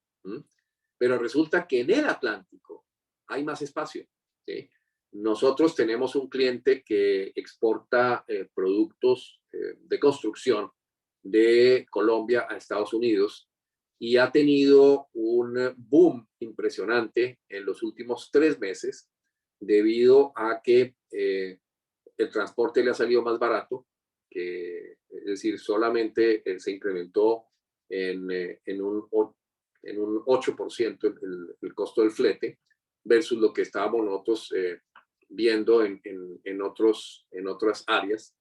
Pero resulta que en el Atlántico hay más espacio. ¿Sí? Nosotros tenemos un cliente que exporta productos de construcción de Colombia a Estados Unidos y ha tenido un boom impresionante en los últimos 3 meses debido a que el transporte le ha salido más barato, es decir, solamente se incrementó en un 8% el costo del flete versus lo que estábamos nosotros viendo en otras áreas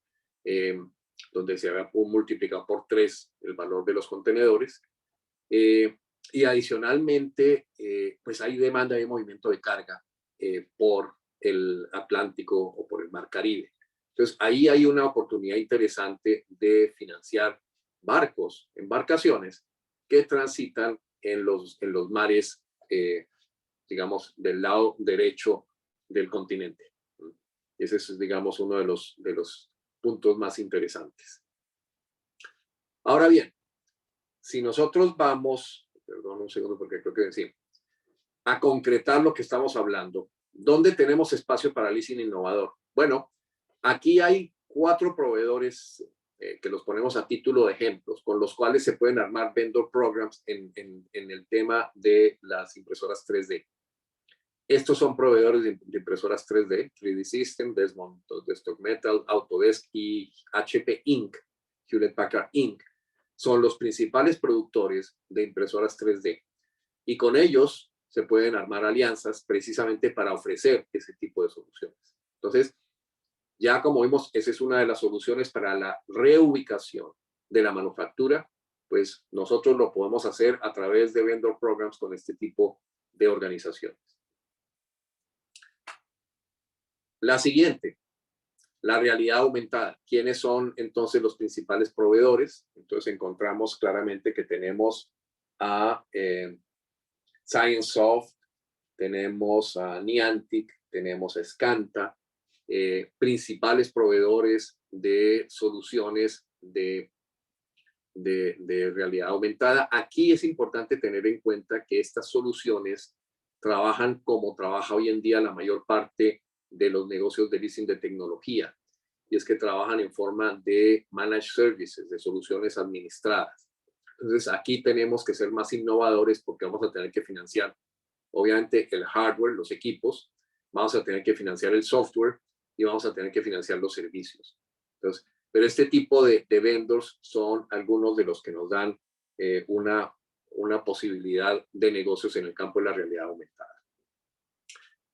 donde se había multiplicado por 3 el valor de los contenedores. Y adicionalmente, pues hay demanda de movimiento de carga por el Atlántico o por el Mar Caribe. Entonces, ahí hay una oportunidad interesante de financiar barcos, embarcaciones que transitan en los mares, digamos, del lado derecho del continente. Ese es, digamos, uno de los puntos más interesantes. Ahora bien, si nosotros vamos, perdón un segundo porque creo que sí, a concretar lo que estamos hablando, ¿dónde tenemos espacio para leasing innovador? Bueno, aquí hay 4 proveedores que los ponemos a título de ejemplos, con los cuales se pueden armar vendor programs en el tema de las impresoras 3D. Estos son proveedores de impresoras 3D, 3D System, Desmond, Desktop Metal, Autodesk y HP Inc., Hewlett Packard Inc., son los principales productores de impresoras 3D. Y con ellos se pueden armar alianzas precisamente para ofrecer ese tipo de soluciones. Entonces, ya como vimos, esa es una de las soluciones para la reubicación de la manufactura, pues nosotros lo podemos hacer a través de vendor programs con este tipo de organizaciones. La siguiente, La realidad aumentada. ¿Quiénes son entonces los principales proveedores? Entonces encontramos claramente que tenemos a Sciencesoft, tenemos a Niantic, tenemos a Scanta, principales proveedores de soluciones de realidad aumentada. Aquí es importante tener en cuenta que estas soluciones trabajan como trabaja hoy en día la mayor parte de los negocios de leasing de tecnología, y es que trabajan en forma de managed services, de soluciones administradas. Entonces aquí tenemos que ser más innovadores porque vamos a tener que financiar obviamente el hardware, los equipos, vamos a tener que financiar el software y vamos a tener que financiar los servicios. Entonces, pero este tipo de vendors son algunos de los que nos dan una posibilidad de negocios en el campo de la realidad aumentada.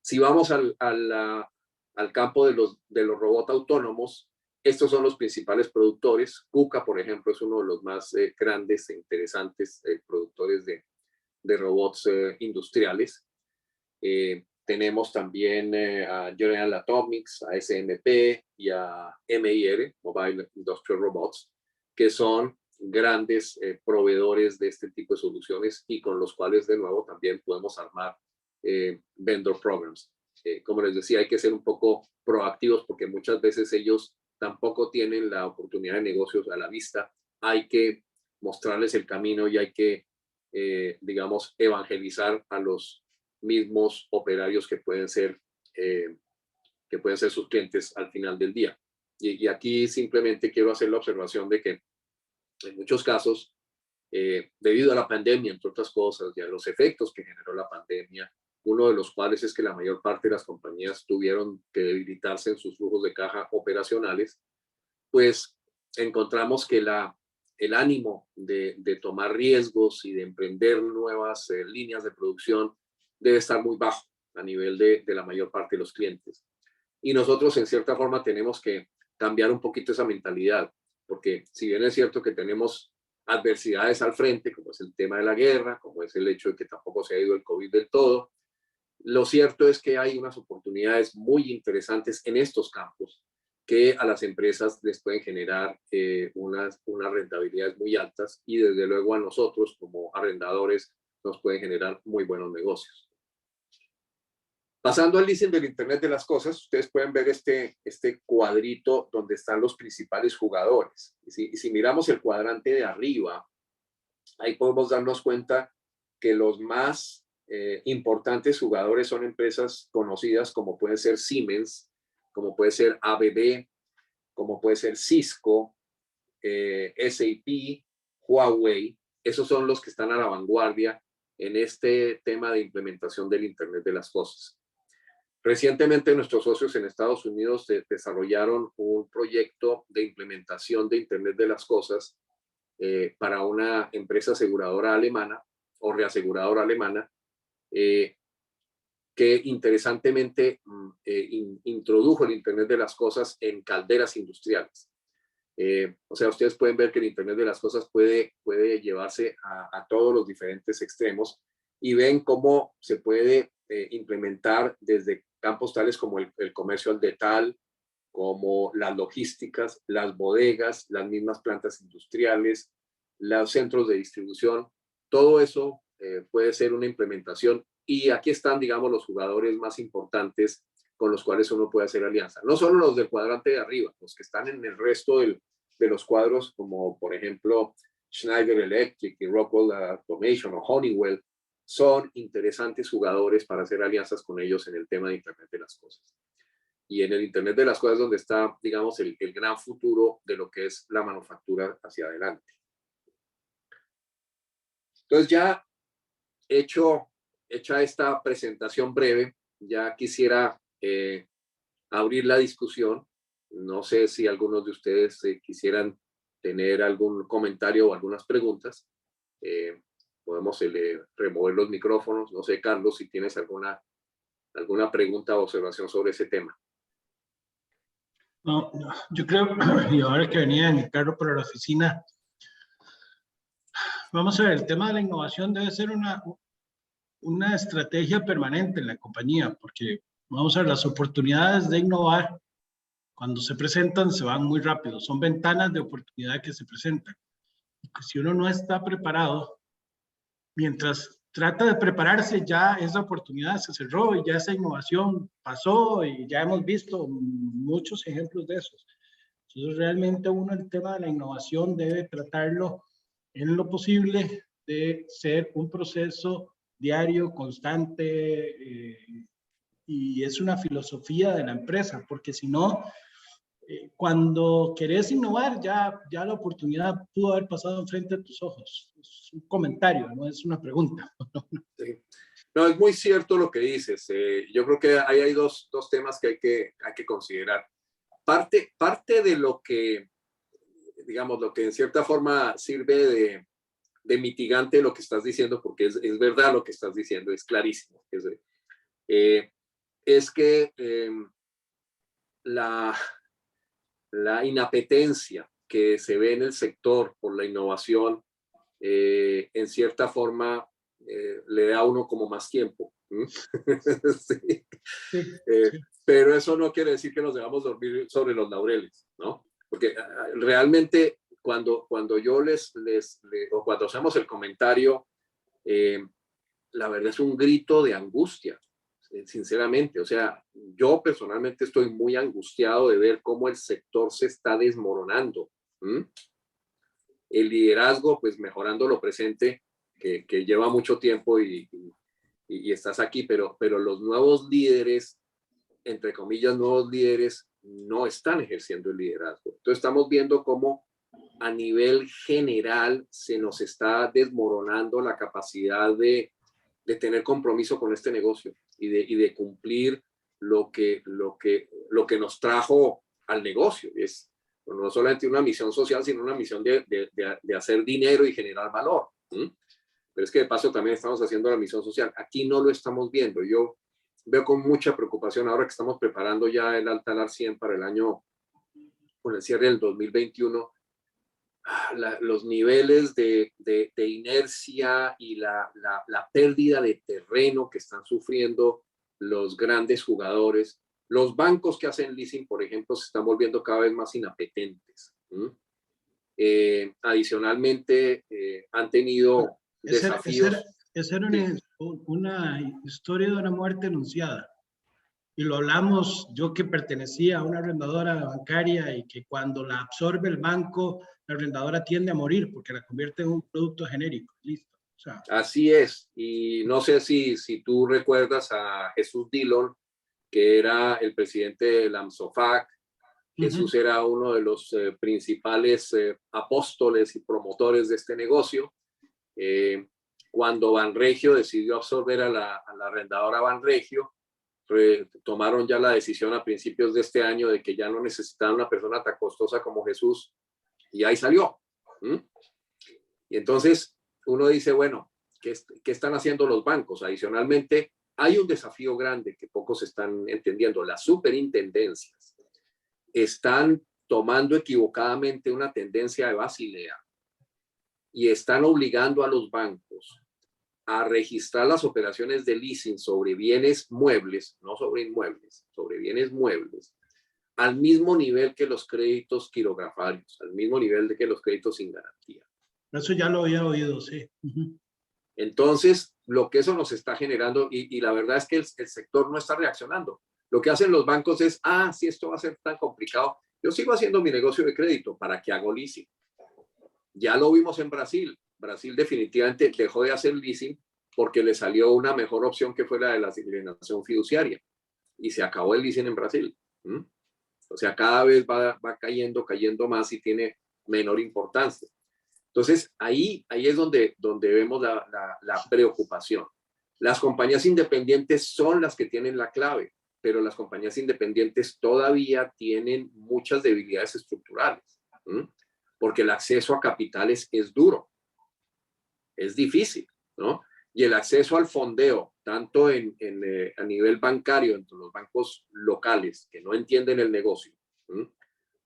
Si vamos al campo de los robots autónomos, estos son los principales productores. KUKA, por ejemplo, es uno de los más grandes e interesantes productores de robots industriales. Tenemos también a General Atomics, a SMP y a MIR, Mobile Industrial Robots, que son grandes proveedores de este tipo de soluciones y con los cuales de nuevo también podemos armar vendor programs. Como les decía, hay que ser un poco proactivos porque muchas veces ellos tampoco tienen la oportunidad de negocios a la vista. Hay que mostrarles el camino y hay que, digamos, evangelizar a los mismos operarios que pueden ser sus clientes al final del día. Y aquí simplemente quiero hacer la observación de que en muchos casos, debido a la pandemia, entre otras cosas, y a los efectos que generó la pandemia, uno de los cuales es que la mayor parte de las compañías tuvieron que debilitarse en sus flujos de caja operacionales, pues encontramos que el ánimo de tomar riesgos y de emprender nuevas líneas de producción debe estar muy bajo a nivel de la mayor parte de los clientes. Y nosotros en cierta forma tenemos que cambiar un poquito esa mentalidad, porque si bien es cierto que tenemos adversidades al frente, como es el tema de la guerra, como es el hecho de que tampoco se ha ido el COVID del todo, lo cierto es que hay unas oportunidades muy interesantes en estos campos que a las empresas les pueden generar unas rentabilidades muy altas y desde luego a nosotros como arrendadores nos pueden generar muy buenos negocios. Pasando al leasing del Internet de las Cosas, ustedes pueden ver este cuadrito donde están los principales jugadores. Y si miramos el cuadrante de arriba, ahí podemos darnos cuenta que los más importantes jugadores son empresas conocidas como puede ser Siemens, como puede ser ABB, como puede ser Cisco, SAP, Huawei. Esos son los que están a la vanguardia en este tema de implementación del Internet de las Cosas. Recientemente nuestros socios en Estados Unidos desarrollaron un proyecto de implementación de Internet de las Cosas para una empresa aseguradora alemana o reaseguradora alemana que interesantemente introdujo el Internet de las Cosas en calderas industriales. O sea, ustedes pueden ver que el Internet de las Cosas puede llevarse a todos los diferentes extremos y ven cómo se puede implementar desde campos tales como el comercio al detalle, como las logísticas, las bodegas, las mismas plantas industriales, los centros de distribución. Todo eso puede ser una implementación y aquí están, digamos, los jugadores más importantes con los cuales uno puede hacer alianza. No solo los del cuadrante de arriba, los que están en el resto de los cuadros, como por ejemplo Schneider Electric y Rockwell Automation o Honeywell, son interesantes jugadores para hacer alianzas con ellos en el tema de Internet de las Cosas. Y en el Internet de las Cosas donde está, digamos, el gran futuro de lo que es la manufactura hacia adelante. Entonces ya hecha esta presentación breve, ya quisiera abrir la discusión. No sé si algunos de ustedes quisieran tener algún comentario o algunas preguntas. Podemos remover los micrófonos. No sé, Carlos, si tienes alguna pregunta o observación sobre ese tema. No, yo creo, y ahora que venía en el carro para la oficina, vamos a ver, el tema de la innovación debe ser una estrategia permanente en la compañía, porque vamos a ver, las oportunidades de innovar cuando se presentan se van muy rápido, son ventanas de oportunidad que se presentan. Y que si uno no está preparado, mientras trata de prepararse, ya esa oportunidad se cerró y ya esa innovación pasó y ya hemos visto muchos ejemplos de esos. Entonces, realmente uno el tema de la innovación debe tratarlo en lo posible de ser un proceso diario, constante, y es una filosofía de la empresa, porque si no, cuando querés innovar, ya la oportunidad pudo haber pasado enfrente de tus ojos. Es un comentario, no es una pregunta. Sí. No, es muy cierto lo que dices. Yo creo que ahí hay dos temas que hay que considerar. Parte de lo que, digamos, lo que en cierta forma sirve de mitigante lo que estás diciendo, porque es verdad lo que estás diciendo, es clarísimo. Es que la inapetencia que se ve en el sector por la innovación, en cierta forma, le da a uno como más tiempo. Sí. Sí, sí. Pero eso no quiere decir que nos debamos dormir sobre los laureles, ¿no? Porque realmente cuando yo o cuando hacemos el comentario, la verdad es un grito de angustia, sinceramente. O sea, yo personalmente estoy muy angustiado de ver cómo el sector se está desmoronando. El liderazgo, pues mejorando lo presente, que lleva mucho tiempo y estás aquí, pero los nuevos líderes, entre comillas, nuevos líderes, no están ejerciendo el liderazgo. Entonces estamos viendo cómo a nivel general se nos está desmoronando la capacidad de tener compromiso con este negocio y de cumplir lo que nos trajo al negocio. Es no solamente una misión social, sino una misión de hacer dinero y generar valor. Pero es que de paso también estamos haciendo la misión social. Aquí no lo estamos viendo. Yo veo con mucha preocupación ahora que estamos preparando ya el Altalar 100 para el año, con el cierre del 2021, los niveles de inercia y la pérdida de terreno que están sufriendo los grandes jugadores. Los bancos que hacen leasing, por ejemplo, se están volviendo cada vez más inapetentes. Adicionalmente, han tenido desafíos. Esa era una historia de una muerte anunciada. Y lo hablamos, yo que pertenecía a una arrendadora bancaria y que cuando la absorbe el banco, la arrendadora tiende a morir porque la convierte en un producto genérico. Listo. O sea, así es. Y no sé si tú recuerdas a Jesús Dillon, que era el presidente del AMSOFAC. Jesús era uno de los principales apóstoles y promotores de este negocio. Cuando Banregio decidió absorber a la arrendadora Banregio, tomaron ya la decisión a principios de este año de que ya no necesitaban una persona tan costosa como Jesús, y ahí salió. Y entonces uno dice, bueno, ¿qué están haciendo los bancos? Adicionalmente, hay un desafío grande que pocos están entendiendo. Las superintendencias están tomando equivocadamente una tendencia de Basilea y están obligando a los bancos a registrar las operaciones de leasing sobre bienes muebles, no sobre inmuebles, sobre bienes muebles, al mismo nivel que los créditos quirografarios, al mismo nivel de que los créditos sin garantía. Eso ya lo había oído, sí. Entonces, lo que eso nos está generando, y la verdad es que el sector no está reaccionando. Lo que hacen los bancos es, si esto va a ser tan complicado, yo sigo haciendo mi negocio de crédito, ¿para qué hago leasing? Ya lo vimos en Brasil. Brasil definitivamente dejó de hacer leasing porque le salió una mejor opción que fue la de la alienación fiduciaria. Y se acabó el leasing en Brasil. O sea, cada vez va cayendo más y tiene menor importancia. Entonces, ahí es donde vemos la preocupación. Las compañías independientes son las que tienen la clave, pero las compañías independientes todavía tienen muchas debilidades estructurales, porque el acceso a capitales es duro, es difícil, ¿no? Y el acceso al fondeo, tanto a nivel bancario, entre los bancos locales que no entienden el negocio,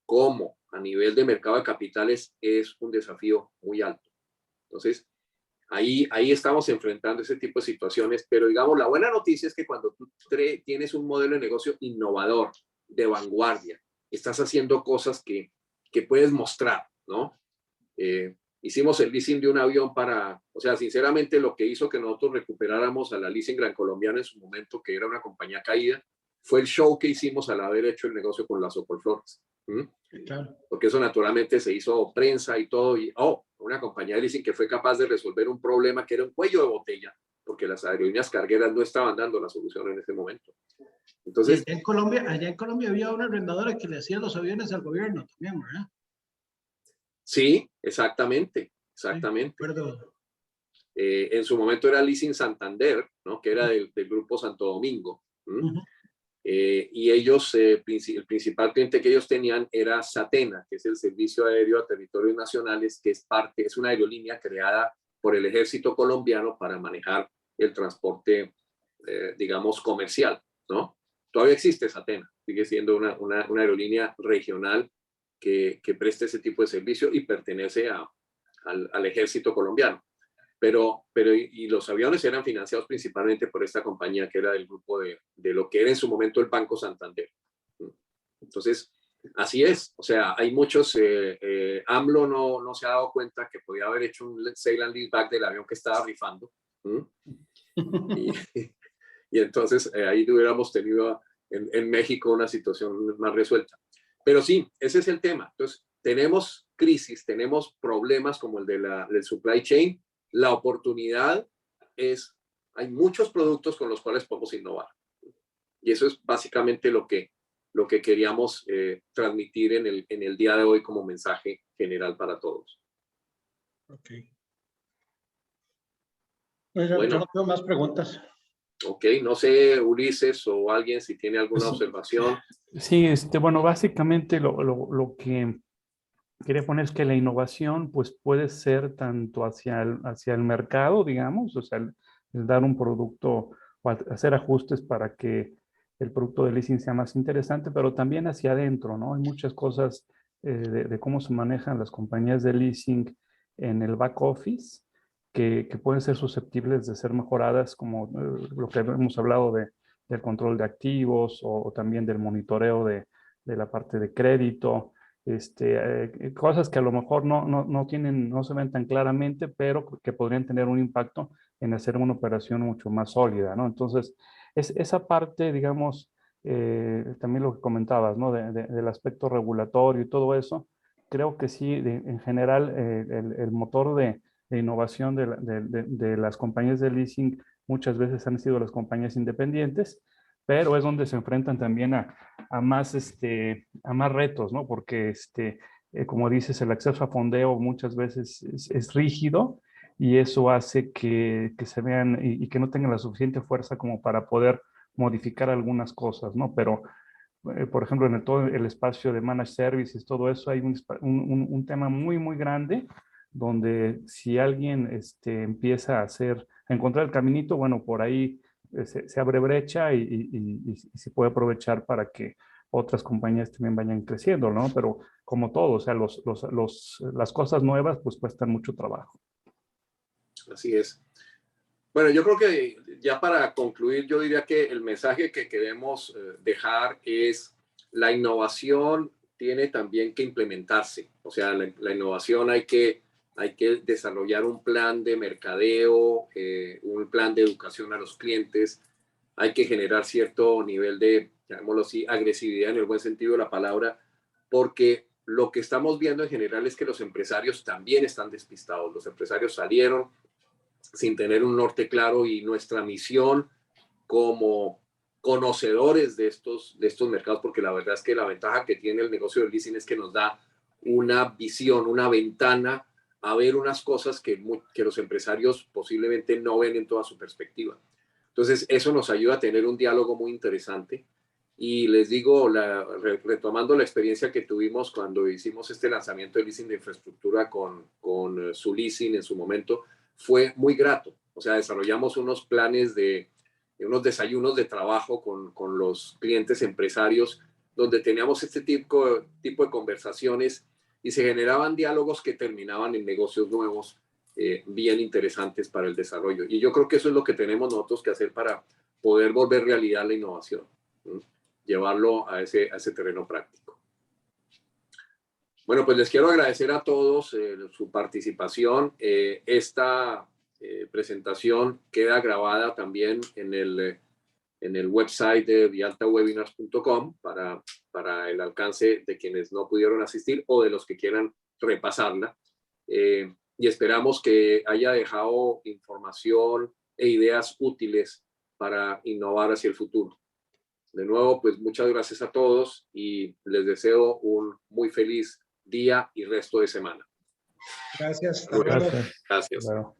como a nivel de mercado de capitales, es un desafío muy alto. Entonces, ahí estamos enfrentando ese tipo de situaciones, pero digamos, la buena noticia es que cuando tú tienes un modelo de negocio innovador, de vanguardia, estás haciendo cosas que puedes mostrar, ¿no? Hicimos el leasing de un avión o sea, sinceramente lo que hizo que nosotros recuperáramos a la Leasing Gran Colombiana en su momento, que era una compañía caída, fue el show que hicimos al haber hecho el negocio con las Socolflores. Claro. Porque eso naturalmente se hizo prensa y todo, y una compañía de leasing que fue capaz de resolver un problema que era un cuello de botella, porque las aerolíneas cargueras no estaban dando la solución en ese momento. Y Entonces, allá en Colombia había una arrendadora que le hacía los aviones al gobierno también, ¿verdad? sí, exactamente. Sí, perdón. En su momento era Leasing Santander, ¿no? Que era del grupo Santo Domingo. Y ellos, el principal cliente que ellos tenían era Satena, que es el Servicio Aéreo a Territorios Nacionales, que es una aerolínea creada por el ejército colombiano para manejar el transporte, digamos, comercial, ¿no? Todavía existe Satena, sigue siendo una aerolínea regional que presta ese tipo de servicio y pertenece al ejército colombiano. Y los aviones eran financiados principalmente por esta compañía que era del grupo de lo que era en su momento el Banco Santander. Entonces, así es. O sea, hay muchos, AMLO no se ha dado cuenta que podía haber hecho un sale and leaseback del avión que estaba rifando. Y entonces ahí hubiéramos tenido en México una situación más resuelta. Pero sí, ese es el tema. Entonces, tenemos crisis, tenemos problemas como el del supply chain. La oportunidad es, hay muchos productos con los cuales podemos innovar. Y eso es básicamente lo que queríamos transmitir en el día de hoy como mensaje general para todos. Ok. Bueno, yo no tengo más preguntas. Ok, no sé, Ulises o alguien si tiene alguna observación. Sí, bueno, básicamente lo que quería poner es que la innovación pues puede ser tanto hacia el mercado, digamos, o sea, el dar un producto o hacer ajustes para que el producto de leasing sea más interesante, pero también hacia adentro, ¿no? Hay muchas cosas de cómo se manejan las compañías de leasing en el back office que pueden ser susceptibles de ser mejoradas, como lo que hemos hablado del control de activos o también del monitoreo de la parte de crédito. Cosas que a lo mejor no se ven tan claramente, pero que podrían tener un impacto en hacer una operación mucho más sólida, ¿no? Entonces, esa parte, digamos, también lo que comentabas, ¿no? Del aspecto regulatorio y todo eso, creo que sí, en general, el motor de innovación de las compañías de leasing muchas veces han sido las compañías independientes, pero es donde se enfrentan también a más, a más retos, ¿no? Porque, como dices, el acceso a fondeo muchas veces es rígido y eso hace que se vean y que no tengan la suficiente fuerza como para poder modificar algunas cosas, ¿no? Pero, por ejemplo, en todo el espacio de managed services, todo eso, hay un tema muy, muy grande donde si alguien empieza a encontrar el caminito, bueno, por ahí se abre brecha y se puede aprovechar para que otras compañías también vayan creciendo, ¿no? Pero como todo, o sea, las cosas nuevas pues cuestan mucho trabajo. Así es. Bueno, yo creo que ya para concluir, yo diría que el mensaje que queremos dejar es la innovación tiene también que implementarse. O sea, la innovación hay que desarrollar un plan de mercadeo, un plan de educación a los clientes, hay que generar cierto nivel de, llamémoslo así, agresividad en el buen sentido de la palabra, porque lo que estamos viendo en general es que los empresarios también están despistados. Los empresarios salieron sin tener un norte claro y nuestra misión como conocedores de estos mercados, porque la verdad es que la ventaja que tiene el negocio del leasing es que nos da una visión, una ventana a ver unas cosas que los empresarios posiblemente no ven en toda su perspectiva. Entonces, eso nos ayuda a tener un diálogo muy interesante. Y les digo, retomando la experiencia que tuvimos cuando hicimos este lanzamiento de leasing de infraestructura con su leasing en su momento, fue muy grato. O sea, desarrollamos unos planes unos desayunos de trabajo con los clientes empresarios, donde teníamos este tipo de conversaciones y se generaban diálogos que terminaban en negocios nuevos bien interesantes para el desarrollo. Y yo creo que eso es lo que tenemos nosotros que hacer para poder volver realidad la innovación, ¿sí? Llevarlo a ese terreno práctico. Bueno, pues les quiero agradecer a todos su participación. Esta presentación queda grabada también en el website de vialtawebinars.com para el alcance de quienes no pudieron asistir o de los que quieran repasarla. Y esperamos que haya dejado información e ideas útiles para innovar hacia el futuro. De nuevo, pues muchas gracias a todos y les deseo un muy feliz día y resto de semana. Gracias. Gracias. Gracias. Claro.